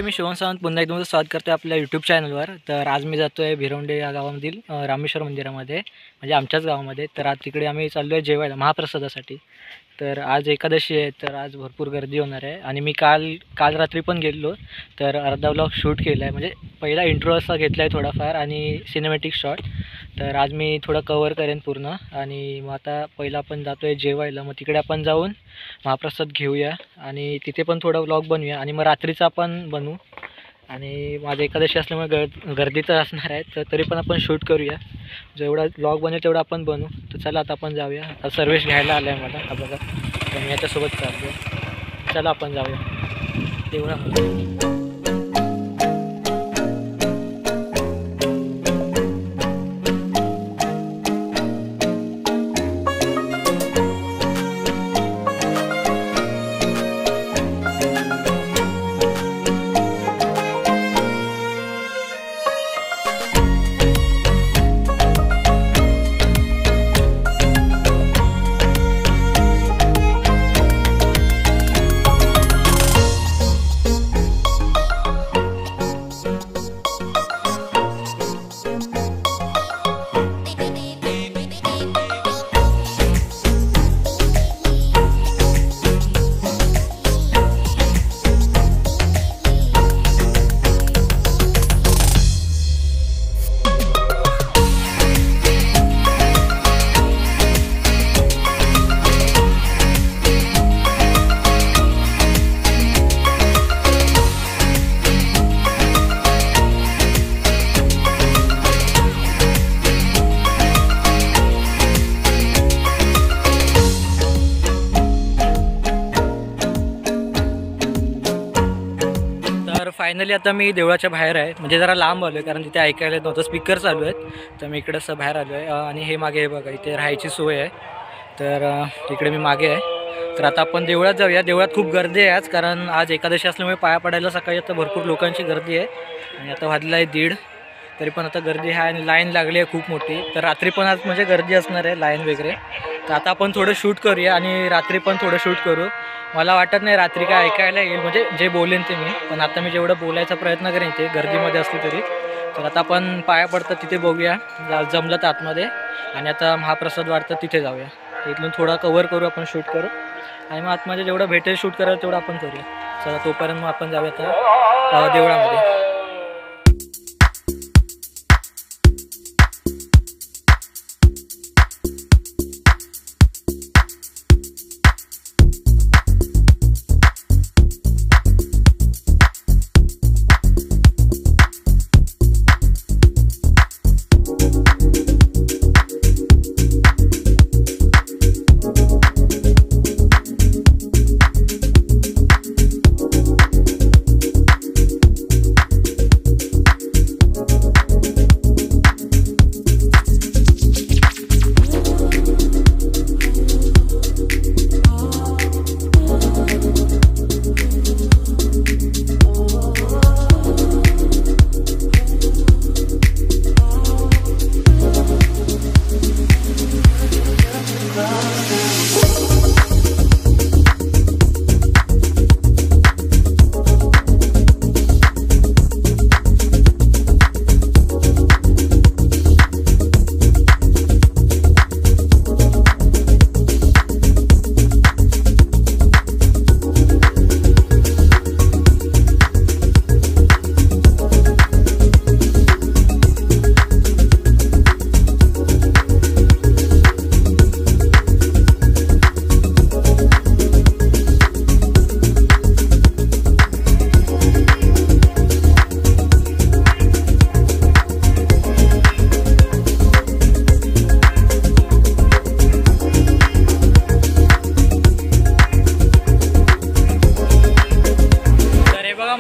नमस्ते, मी शिवम सावंत पुन्हा एकदा स्वागत करते आपल्या यूट्यूब चॅनलवर। तर आज मी जातो आहे भिरवंडे या गावामधील रामेश्वर मंदिरामध्ये, म्हणजे आमच्याच गावामध्ये। तर आज तिकडे आम्ही चाललो आहे जेवायला महाप्रसादासाठी। तर आज एकादशी आहे, तर आज भरपूर गर्दी होणार आहे। आणि मी काल रात्री पण गेलो, तर अर्धा व्लॉग शूट केला आहे, म्हणजे पहिला इंट्रो असा घेतला आहे थोडाफार आणि सिनेमॅटिक शॉट। तर आज मी थोडं कवर करेन पूर्ण। आणि मग आता पहिला आपण जातो आहे जेवायला, मग तिकडे आपण जाऊन महाप्रसाद घेऊया आणि तिथे पण थोडा व्लॉग बनवूया आणि मग रात्रीचा आपण बनवू। आणि माझं एकादशी असल्यामुळे गर्दी तर असणार आहे, तर तरी पण आपण शूट करूया। जेवढा व्लॉग बनेल तेवढा आपण बनवू। तर चला आता आपण जाऊया। आता सर्वेश घ्यायला आला आहे मला, हा बघा, तर मी याच्यासोबत चाललो। चला आपण जाऊया तेवढा। फायनली आता मी देवळाच्या बाहेर आहे, म्हणजे जरा लांब आलो आहे कारण तिथे ऐकायला नव्हतं, स्पीकर चालू आहेत। तर मी इकडे असं बाहेर आलो आहे आणि हे मागे हे बघा, इथे राहायची सोय आहे। तर इकडे मी मागे आहे। तर आता आपण देवळात जाऊया। देवळात खूप गर्दी आहे आज, कारण आज एकादशी असल्यामुळे पाया पडायला सकाळी आता भरपूर लोकांची गर्दी आहे। आणि आता वाजला आहे 1:30, तरी पण आता गर्दी आहे आणि लाईन लागली आहे खूप मोठी। तर रात्री पण आज म्हणजे गर्दी असणार आहे, लाईन वगैरे। तर आता आपण थोडं शूट करूया आणि रात्री पण थोडं शूट करू। मला वाटत नाही रात्री काय ऐकायला येईल, म्हणजे जे बोलेन ते मी, पण आता मी जेवढं बोलायचा प्रयत्न करेन ते गर्दीमध्ये असली तरी। तर आता आपण पाया पडतं तिथे बघूया, जमलं तर आतमध्ये। आणि आता महाप्रसाद वाटतं तिथे जाऊया। इथून थोडा कवर करू, आपण शूट करू आणि मग आतमध्ये जेवढं भेटेल शूट करायला तेवढं आपण करूया। चला तोपर्यंत मग आपण जाऊया आता देवळामध्ये।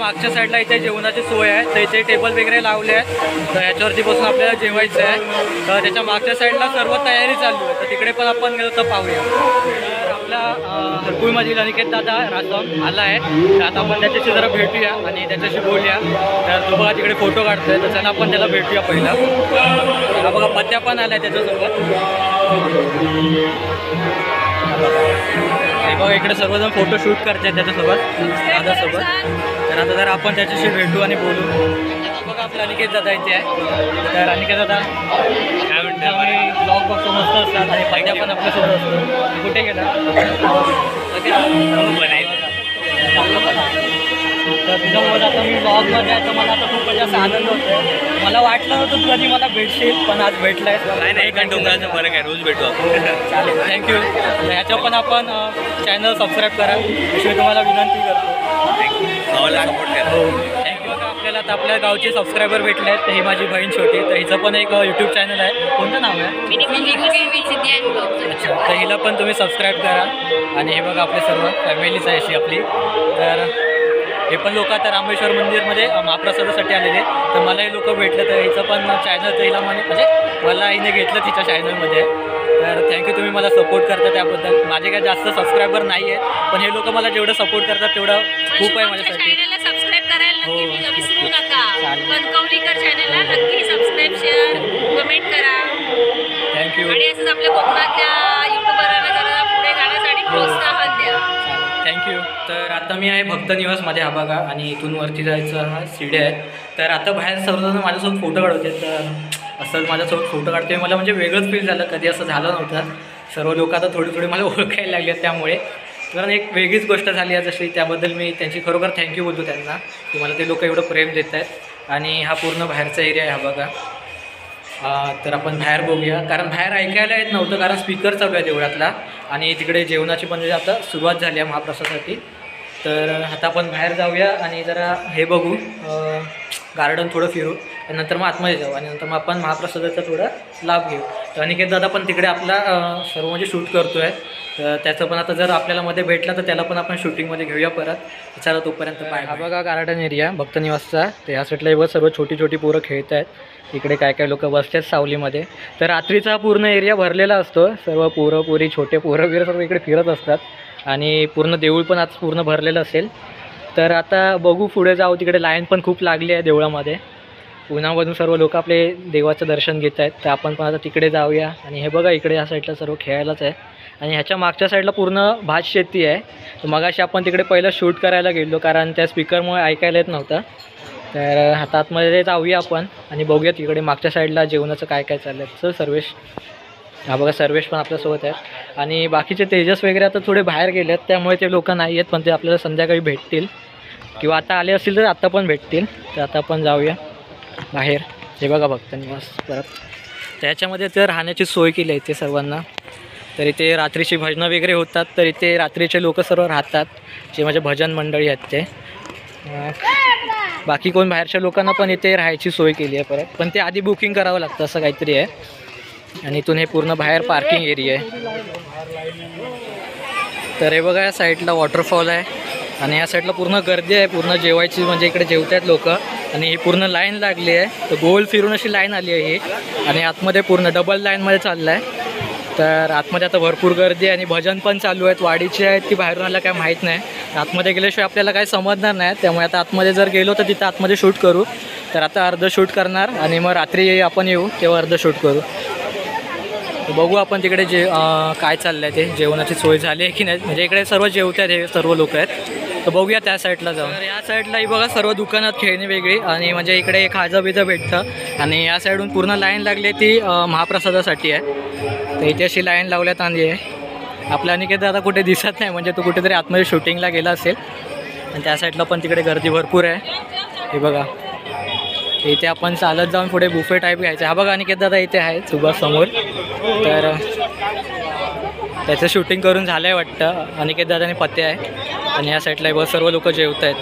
मागच्या साईडला इथे जेवणाची सोय आहे, तर इथे टेबल वगैरे लावले आहेत। तर याच्यावरती बसून आपल्याला जेवायचं आहे। तर त्याच्या मागच्या साईडला सर्व तयारी चालू आहे, तर तिकडे पण आपण गेलो तर पाहूया। तर आपला हरकुळमधील अनिकेत दादा राजम आला आहे, तर आता आपण त्याच्याशी जरा भेटूया आणि त्याच्याशी बोलूया। तर तो बघा तिकडे फोटो काढतोय, तर चला आपण त्याला भेटूया पहिला। हा बघा पत्त्या पण आला आहे त्याच्यासोबत। हे बघा इकडे सर्वजण फोटो शूट करतात त्याच्यासोबत दादासोबत. तर आता जर आपण त्याच्याशी भेटू आणि बोलू. बघा आपला अनिकेत दादा इथे आहे. तर अनिकेत दादा काय म्हणतो, आम्ही ब्लॉग बघतो मस्त असतात आणि फायदा पण आपल्यासोबत असतो. कुठे गेला तर तुझ्यामुळे आता मी ब्लॉगमध्ये आहे तर मला आता खूप जास्त आनंद होतो आहे. मला वाटलं नव्हतं तू कधी मला भेटशील पण आज भेटलाय. काय नाही, एक डोंगराचा फरक आहे, रोज भेटू आपण. चालेल, थँक्यू. ह्याच्यावर पण आपण चॅनल सबस्क्राईब करा अशी तुम्हाला विनंती करतो. भावाला सपोर्ट करा. हो थँक्यू. आपल्याला आता आपल्या गावचे सबस्क्रायबर भेटले आहेत. तर ही माझी बहीण छोटी, तर हिचं पण एक यूट्यूब चॅनल आहे. कोणतं नाव आहे? अच्छा, तर हिला पण तुम्ही सबस्क्राईब करा. आणि हे बघा आपले सर्व फॅमिलीच आहे अशी आपली. तर हे पण लोक आता रामेश्वर मंदिरमध्ये महाप्रसादासाठी आलेले. तर मला हे लोक भेटले तर हिचं पण चॅनल तर हिला म्हणजे मला हिने घेतलं तिच्या चॅनलमध्ये. तर थँक्यू, तुम्ही मला सपोर्ट करता त्याबद्दल. माझे काय जास्त सबस्क्रायबर नाही आहे पण हे लोक मला जेवढं सपोर्ट करतात तेवढं खूप आहे माझ्यासाठी. सबस्क्राईब करायला हो, नक्की विसरू नका. चालेल. कणकवलीकर चॅनलला नक्की सबस्क्राईब, शेअर, कमेंट करा. थँक्यू. आणि असंच आपल्या कोकणातल्या युट्यूबरला जरा पुढे जाण्यासाठी प्रोत्साहन द्या. थँक्यू. तर आता मी आहे भक्त निवासमध्ये हा बघा आणि इथून वरती जायचं हा शिड्या आहेत. तर आता बाहेर सर्वजण माझ्यासोबत फोटो काढवते. तर असं माझ्यासोबत फोटो काढते मला म्हणजे वेगळंच फील झालं, कधी असं झालं नव्हतं. सर्व लोक आता थोडी थोडी मला ओळखायला लागले आहेत. त्यामुळे कारण एक वेगळीच गोष्ट झाली आहे जशी. त्याबद्दल मी त्यांची खरोखर थँक्यू बोलतो त्यांना की मला ते लोक एवढं प्रेम देत आहेत. आणि हा पूर्ण बाहेरचा एरिया आहे हा बघा. तर आपण बाहेर बघूया कारण बाहेर ऐकायला येत नव्हतं कारण स्पीकर चालू आहे देवळातला. आणि तिकडे जेवणाची पण म्हणजे आता सुरुवात झाली आहे महाप्रसादासाठी. तर आता आपण बाहेर जाऊया आणि जरा हे बघू गार्डन थोडं फिरू आणि नंतर मग आतमध्ये जाऊ आणि नंतर मग आपण महाप्रसादाचा थोडा लाभ घेऊ. तर अनिकेत दादा पण तिकडे आपला सर्व म्हणजे शूट करतो आहे. तर त्याचं पण आता जर आपल्याला मध्ये भेटला तर त्याला पण आपण शूटिंगमध्ये घेऊया परत. चला तोपर्यंत बाय. हा बघा गार्डन एरिया भक्त निवासचा. तर या साईडला एवढं सर्व छोटी छोटी पोरं खेळत आहेत. इकडे काय काय लोक बसतात सावलीमध्ये. तर रात्रीचा पूर्ण एरिया भरलेला असतो. सर्व पोरं पोरी छोटे पोरं वगैरे सर्व इकडे फिरत असतात. आणि पूर्ण देऊळ पण आज पूर्ण भरलेलं असेल. तर आता बघू पुढे जाऊ. तिकडे लाईन पण खूप लागली आहे देवळामध्ये. पुण्यामधून सर्व लोक आपले देवाचं दर्शन घेत आहेत. तर आपण पण आता तिकडे जाऊया. आणि हे बघा इकडे या साईडला सर्व खेळायलाच आहे. आणि ह्याच्या मागच्या साईडला पूर्ण भात शेती आहे. तर मगाशी आपण तिकडे पहिलं शूट करायला गेलो कारण त्या स्पीकरमुळे ऐकायला येत नव्हतं. तर हातातमध्ये जाऊया आपण आणि बघूया तिकडे मागच्या साईडला जेवणाचं काय काय चाललं आहे. सर सर्वेश, हा बघा सर्वेश पण आपल्यासोबत आहे. आणि बाकीचे तेजस वगैरे आता थोडे बाहेर गेले आहेत त्यामुळे ते लोक नाही आहेत पण ते आपल्याला संध्याकाळी भेटतील किंवा आता आले असतील तर आत्ता पण भेटतील. तर आता आपण जाऊया बाहेर. हे बघा भक्त निवास परत. त्याच्यामध्ये तर राहण्याची सोय केली आहे इथे सर्वांना. तर इथे रात्रीची भजनं वगैरे होतात. तर इथे रात्रीचे लोक सर्व राहतात जे माझे भजन मंडळी आहेत ते. बाकी कोण बाहेरच्या लोकांना पण इथे राहायची सोय केली आहे परत. पण ते आधी बुकिंग करावं लागतं असं काहीतरी आहे. आणि इथून हे पूर्ण बाहेर पार्किंग एरिया आहे. तर हे बघा या साईडला वॉटरफॉल आहे. आणि या साईडला पूर्ण गर्दी आहे पूर्ण जेवायची म्हणजे इकडे जेवत आहेत लोक. आणि ही पूर्ण लाईन लागली आहे. तर गोल फिरून अशी लाईन आली आहे ही. आणि आतमध्ये पूर्ण डबल लाईनमध्ये चाललं आहे. तर आतमध्ये आता भरपूर गर्दी आहे आणि भजन पण चालू आहेत. वाडीचे आहेत की बाहेरून आलं काय माहीत नाही. आतमध्ये गेल्याशिवाय आपल्याला काही समजणार नाही. त्यामुळे आता आतमध्ये जर गेलो तर तिथं आतमध्ये शूट करू. तर आता अर्ध शूट करणार आणि मग रात्री आपण येऊ तेव्हा अर्ध शूट करू. बघू आपण तिकडे काय चाललं आहे ते जेवणाची सोय झाली आहे की नाही. म्हणजे इकडे सर्व जेवत आहेत हे सर्व लोक आहेत. तर बघूया त्या साईडला जाऊन. तर या साईडलाही बघा सर्व दुकानात खेळणी वेगळी आणि म्हणजे इकडे खाजा बिजा भेटतं. आणि या साईडून पूर्ण लाईन लागली ती महाप्रसादासाठी आहे. तर इथे अशी लाईन लावण्यात आली आहे. आपला अनिकेत दादा कुठे दिसत नाही म्हणजे तो कुठेतरी आतमध्ये शूटिंगला गेला असेल. आणि त्या साईडला पण तिकडे गर्दी भरपूर आहे. हे बघा इथे आपण चालत जाऊन पुढे बुफे टाईप घ्यायचं. हा बघा अनिकेत दादा इथे आहे सुबह समोर. तर त्याचं शूटिंग करून झालं आहे वाटतं. अनिकेत दादाने पत्ते आहे. आणि या साईडला बस सर्व लोक जेवत आहेत.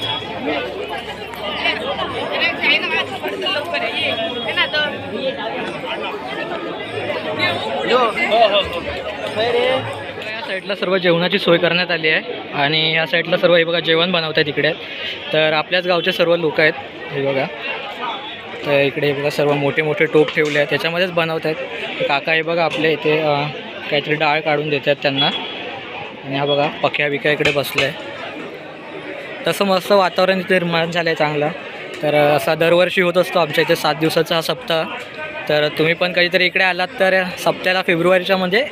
या साईडला सर्व जेवणाची सोय करण्यात आली आहे. आणि या साईडला सर्व हे बघा जेवण बनवत आहेत इकडे. तर आपल्याच गावचे सर्व लोक आहेत हे बघा. तर इकडे हे बघा सर्व मोठे मोठे टोप ठेवले आहेत त्याच्यामध्येच बनवत आहेत. काका हे बघा आपल्या इथे काहीतरी डाळ काढून देतात त्यांना. आणि हा बघा पक्या बिक्या इकडे बसलं आहे. तसं मस्त वातावरण इथे निर्माण झालं आहे चांगलं. तर असा दरवर्षी होत असतो आमच्या इथे 7 दिवसाचा हा सप्ताह. तर तुम्ही पण कधीतरी इकडे आलात तर सप्त्याला फेब्रुवारीच्या म्हणजे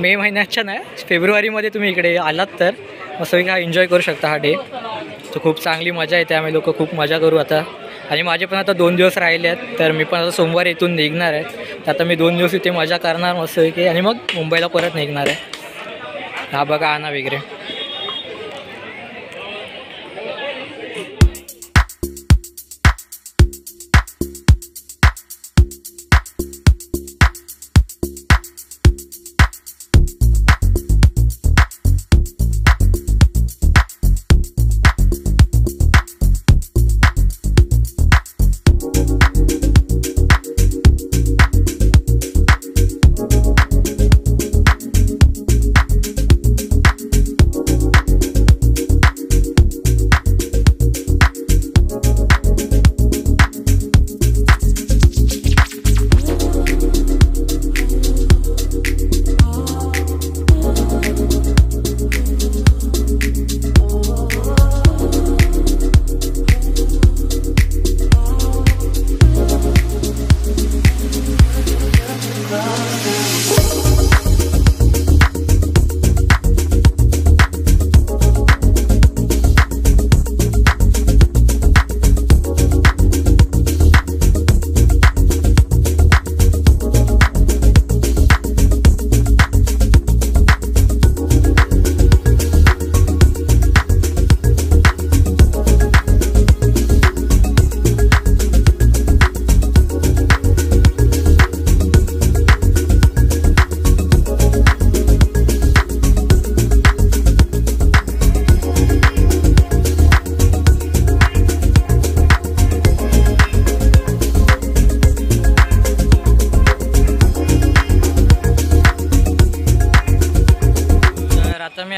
मे महिन्याच्या नाही फेब्रुवारीमध्ये तुम्ही इकडे आलात तर मस्तपैकी हा एन्जॉय करू शकता हा डे. तर खूप चांगली मजा येते. आम्ही लोक खूप मजा करू आता. आणि माझे पण आता 2 दिवस राहिले आहेत तर मी पण आता सोमवारी इथून निघणार आहे. तर आता मी 2 दिवस इथे मजा करणार मस्तपैकी आणि मग मुंबईला परत निघणार आहे. हा बघा आणा वगैरे.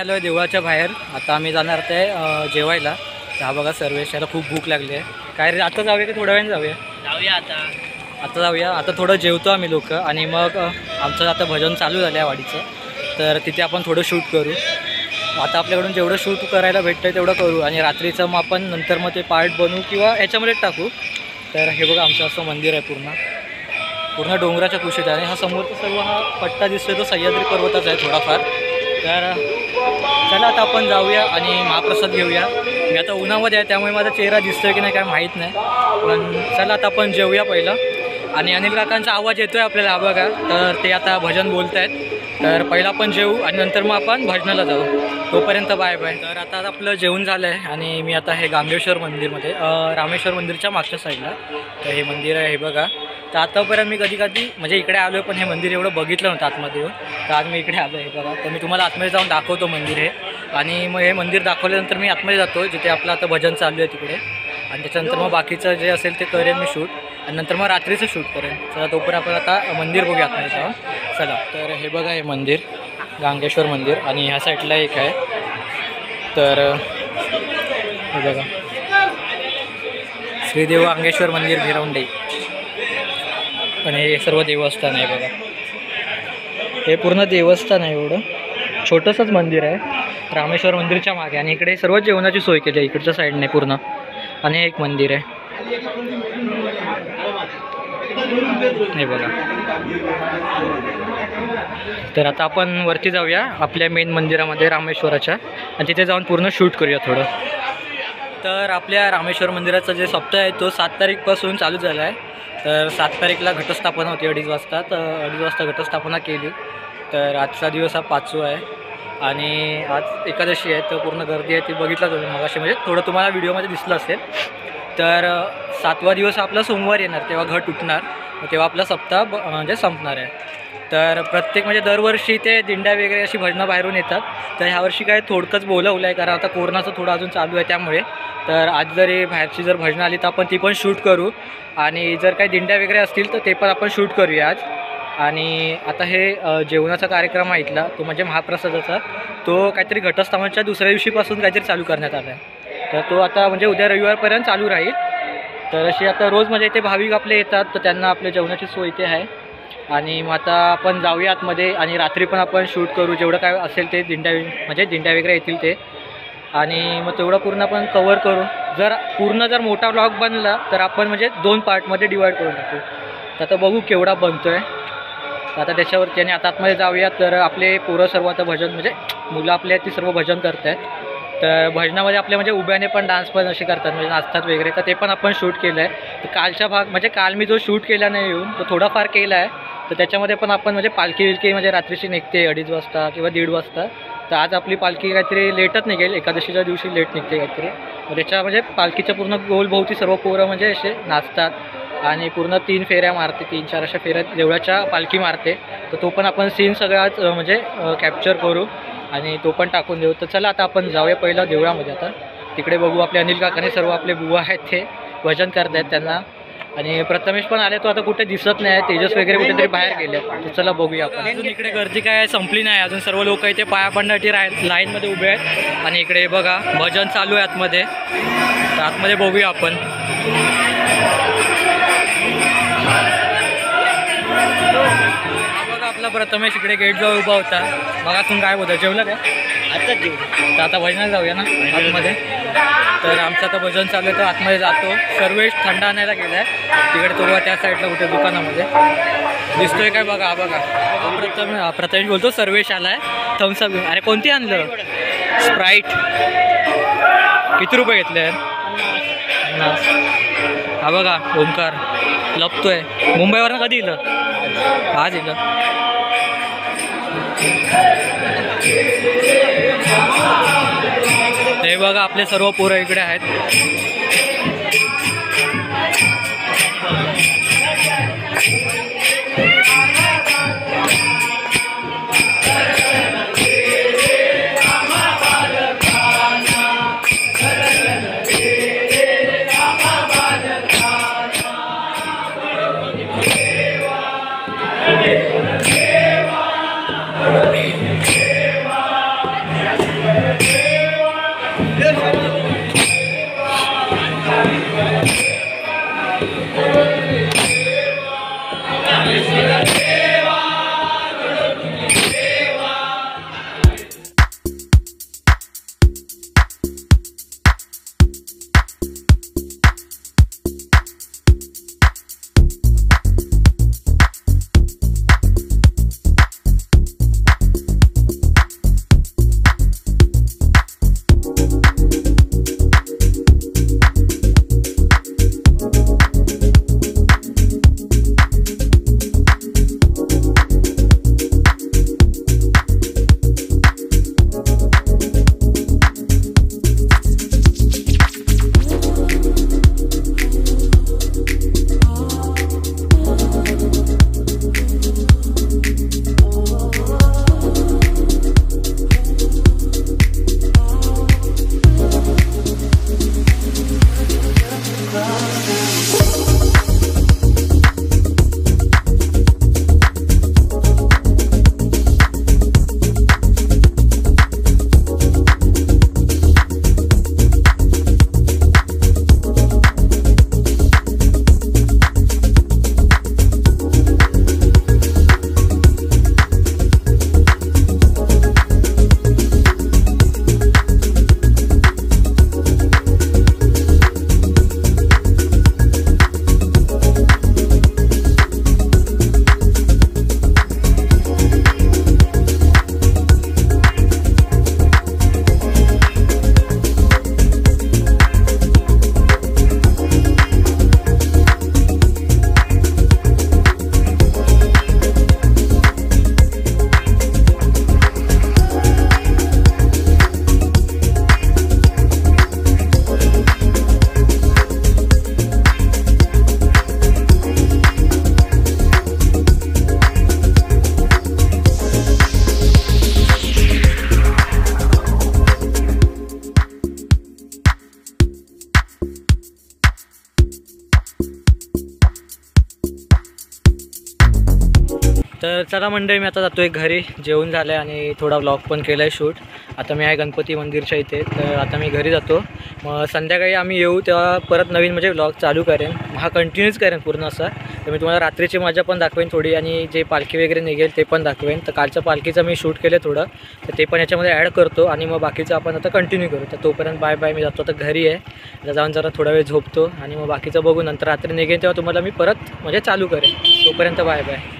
आलो आहे देवळाच्या बाहेर. आता आम्ही जाणार ते जेवायला. हा बघा सर्वेश, याला खूप भूक लागली आहे. काय रे आता जाऊया की थोड्या वेळाने जाऊया? आता जाऊया. आता थोडं जेवतो आम्ही लोक आणि मग आमचं आता भजन चालू झालं आहे वाडीचं. तर तिथे आपण थोडं शूट करू. आता आपल्याकडून जेवढं शूट करायला भेटतं आहे तेवढं करू आणि रात्रीचं मग आपण नंतर मग ते पार्ट बनवू किंवा याच्यामध्येच टाकू. तर हे बघा आमचं असं मंदिर आहे पूर्ण डोंगराच्या कुशीत आहे. आणि हा समोरचा सर्व हा पट्टा दिसतोय तो सह्याद्री पर्वताचा आहे थोडाफार. तर चला आता आपण जाऊया आणि महाप्रसाद घेऊया. मी आता उन्हामध्ये आहे त्यामुळे माझा चेहरा दिसतोय की नाही काय माहीत नाही, पण चला आता आपण जेवूया पहिलं. आणि अनिल काकांचा आवाज येतोय आपल्याला बघा, तर ते आता भजन बोलत आहेत. तर पहिला आपण जेवू आणि नंतर मग आपण भजनाला जाऊ. तोपर्यंत बाय बाय. तर आता आपलं जेवण झालं आहे आणि मी आता हे गांगेश्वर मंदिरमध्ये रामेश्वर मंदिरच्या मागच्या साईडला तर हे मंदिर आहे. हे बघा, तर आतापर्यंत मी कधी म्हणजे इकडे आलो आहे पण हे मंदिर एवढं बघितलं नव्हतं आतमध्ये येऊन. तर आज मी इकडे आलो आहे. बघा, तर मी तुम्हाला आतमध्ये जाऊन दाखवतो मंदिर हे. आणि मग हे मंदिर दाखवल्यानंतर मी आतमध्ये जातो जिथे आपलं आता भजन चालू आहे तिकडे. आणि त्याच्यानंतर मग बाकीचं जे असेल ते करेन मी शूट आणि नंतर मग रात्रीचं शूट करेन. चला तोपर्यंत आपण आता मंदिर बघूया आतमध्ये जाऊन. चला, तर हे बघा हे मंदिर गांगेश्वर मंदिर आणि ह्या साईडला एक आहे. तर हे बघा श्रीदेव गांगेश्वर मंदिर भिरवंडी आणि हे सर्व देवस्थान आहे. बघा हे पूर्ण देवस्थान आहे. एवढं छोटंसंच मंदिर आहे रामेश्वर मंदिरच्या मागे. आणि इकडे सर्व जेवणाची सोय केली आहे इकडच्या साईडने पूर्ण. आणि हे एक मंदिर आहे हे बघा. तर आता आपण वरती जाऊया आपल्या मेन मंदिरामध्ये रामेश्वराच्या आणि तिथे जाऊन पूर्ण शूट करूया थोडं. तर आपल्या रामेश्वर मंदिराचा जे सप्ताह आहे तो 7 तारीखपासून चालू झाला आहे. तर 7 तारीखला घटस्थापना होती 2:30 वाजता. तर 2:30 वाजता घटस्थापना केली. तर आजचा दिवस हा 5वा आहे आणि आज एकादशी आहे. तर पूर्ण गर्दी आहे ती बघितलं तुम्ही मगाशी, म्हणजे थोडं तुम्हाला व्हिडिओमध्ये दिसलं असेल. तर 7वा दिवस आपला सोमवार येणार तेव्हा घट उठणार, तेव्हा आपला सप्ताह म्हणजे संपणार आहे. तर प्रत्येक म्हणजे दरवर्षी ते दिंड्या वगैरे अशी भजनं बाहेरून येतात. तर ह्यावर्षी काय थोडकंच बोलवलं आहे कारण आता कोरोनाचं थोडं अजून चालू आहे त्यामुळे. तर आज जरी बाहेरची जर भजनं आली तर आपण ती पण शूट करू आणि जर काही दिंड्या वगैरे असतील तर ते पण आपण शूट करूया आज. आणि आता हे जेवणाचा कार्यक्रम आहे इथला तो म्हणजे महाप्रसादाचा, तो काहीतरी घटस्थापनेच्या दुसऱ्या दिवशीपासून काहीतरी चालू करण्यात आला आहे. तर तो आता म्हणजे उद्या रविवारपर्यंत चालू राहील. तर अशी आता रोज म्हणजे इथे भाविक आपले येतात तर त्यांना आपल्या जेवणाची सोय इथे आहे. आणि मग आता आपण जाऊया आतमध्ये आणि रात्री पण आपण शूट करू जेवढं काय असेल ते दिंड्या वगैरे येतील ते. आणि मग तेवढं पूर्ण आपण कवर करू. जर मोठा व्लॉग बनला तर आपण म्हणजे 2 पार्टमध्ये डिवाईड करून टाकू. तर आता बघू केवढा बनतो आहे. तर आता त्याच्यावरती आणि आता आतमध्ये जाऊया. तर आपले पोरं सर्व आता भजन म्हणजे मुलं आपले आहेत ती सर्व भजन करत आहेत. तर भजनामध्ये आपले म्हणजे उभ्याने पण डान्स पण असे करतात म्हणजे नाचतात वगैरे. तर ते पण आपण शूट केलं आहे. तर कालच्या भाग म्हणजे काल मी जो शूट केला नाही येऊन तो थोडाफार केला आहे. तर त्याच्यामध्ये पण आपण म्हणजे पालखी विलकी म्हणजे रात्रीची निघते 2:30 वाजता किंवा 1:30 वाजता. तर आज आपली पालखी काहीतरी लेटच निघेल, एकादशीच्या दिवशी लेट निघते काहीतरी. मग त्याच्या म्हणजे पालखीच्या पूर्ण गोलभोवती सर्व पोरं म्हणजे असे नाचतात आणि पूर्ण 3 फेऱ्या मारते, 3-4 अशा फेऱ्या देवळाच्या पालखी मारते. तर तो पण आपण सीन सगळाच म्हणजे कॅप्चर करू आणि तो पण टाकून देऊ. तर चला आता आपण जाऊया पहिलं देवळामध्ये. आता तिकडे बघू आपले अनिल काकाने सर्व आपले बुवा आहेत ते भजन करत आहेत त्यांना. आणि प्रथमेश पण आले, तो आता कुठे दिसत नाही आहे. तेजस वगैरे कुठेतरी बाहेर गेले. तर चला बघूया आपण. अजून इकडे गर्दी काय संपली नाही, अजून सर्व लोक इथे पाया पडण्यासाठी लाईनमध्ये उभे आहेत. आणि इकडे बघा भजन चालू आहे आतमध्ये. तर आतमध्ये बघूया आपण. बघा आपला प्रथमेश इकडे गेटजवळ उभा होता. बघातून काय बोलतो, जेवलं काय? आत्ताच जेवलं. तर आता भजनाला जाऊया ना आतमध्ये. तर आमचं आता भजन चालू आहे, तर आतमध्ये जातो. सर्वेश थंड आणायला गेला आहे तिकडे, तो त्या साईडला कुठे दुकानामध्ये दिसतोय काय बघा. बघा प्रथमेश बोलतो सर्वेश आला आहे थम्सअप. अरे कोणती आणलं? स्प्राईट. किती रुपये घेतले? 50. हा बघा ओंकार लपतोय. मुंबईवरनं कधी इलं? आज इलं. हे बघा आपले सर्व पोरं इकडे आहेत. तर चला मंडळी, मी आता जातो आहे घरी. जेवण झालं आहे आणि थोडा व्लॉग पण केला आहे शूट. आता मी आहे गणपती मंदिरच्या इथे. तर आता मी घरी जातो. मग संध्याकाळी आम्ही येऊ तेव्हा परत नवीन म्हणजे व्लॉग चालू करेन. हा कंटिन्यूच करेन पूर्ण असा. तर मी तुम्हाला रात्रीची मजा पण दाखवेन थोडी आणि जे पालखी वगैरे निघेल ते पण दाखवेन. तर कालच्या पालखीचं मी शूट केलं थोडं, तर ते पण याच्यामध्ये ॲड करतो आणि मग बाकीचं आपण आता कंटिन्यू करू. तर तोपर्यंत बाय बाय. मी जातो आता घरी आहे. आता जाऊन जरा थोडा वेळ झोपतो आणि मग बाकीचं बघू. नंतर रात्री निघेन तेव्हा तुम्हाला मी परत म्हणजे चालू करेन. तोपर्यंत बाय बाय.